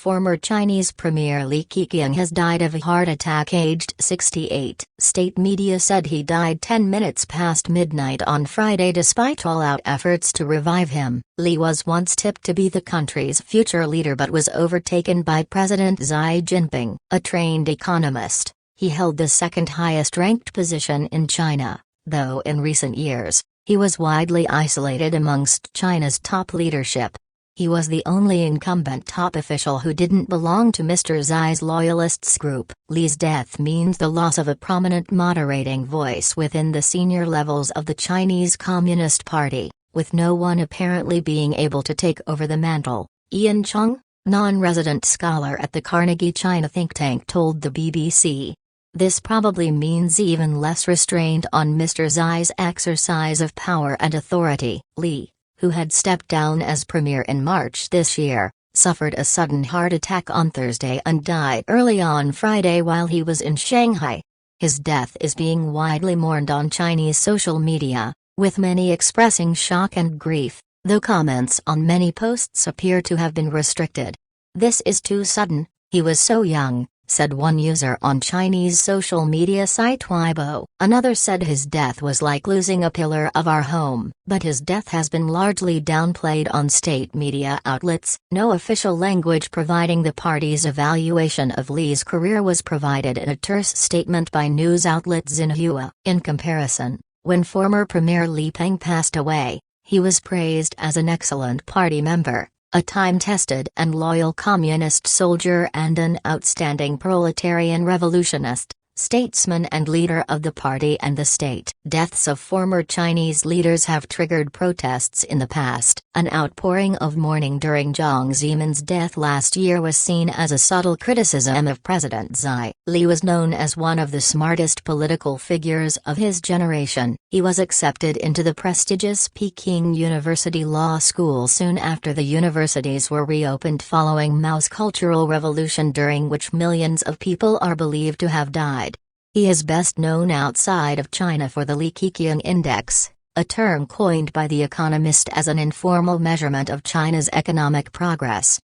Former Chinese Premier Li Keqiang has died of a heart attack aged 68. State media said he died 10 minutes past midnight on Friday despite all-out efforts to revive him. Li was once tipped to be the country's future leader but was overtaken by President Xi Jinping, a trained economist. He held the second highest-ranked position in China, though in recent years, he was widely isolated amongst China's top leadership. He was the only incumbent top official who didn't belong to Mr. Xi's loyalists group. Li's death means the loss of a prominent moderating voice within the senior levels of the Chinese Communist Party, with no one apparently being able to take over the mantle. Chong, non-resident scholar at the Carnegie China think tank, told the BBC. This probably means even less restraint on Mr. Xi's exercise of power and authority. Li, who had stepped down as premier in March this year, suffered a sudden heart attack on Thursday and died early on Friday while he was in Shanghai. His death is being widely mourned on Chinese social media, with many expressing shock and grief, though comments on many posts appear to have been restricted. "This is too sudden, he was so young," said one user on Chinese social media site Weibo. Another said his death was like losing a pillar of our home. But his death has been largely downplayed on state media outlets. No official language providing the party's evaluation of Li's career was provided in a terse statement by news outlet Xinhua. In comparison, when former Premier Li Peng passed away, he was praised as an excellent party member, a time-tested and loyal communist soldier and an outstanding proletarian revolutionist, statesman and leader of the party and the state. Deaths of former Chinese leaders have triggered protests in the past. An outpouring of mourning during Jiang Zemin's death last year was seen as a subtle criticism of President Xi. Li was known as one of the smartest political figures of his generation. He was accepted into the prestigious Peking University Law School soon after the universities were reopened following Mao's Cultural Revolution, during which millions of people are believed to have died. He is best known outside of China for the Li Keqiang Index, a term coined by The Economist as an informal measurement of China's economic progress.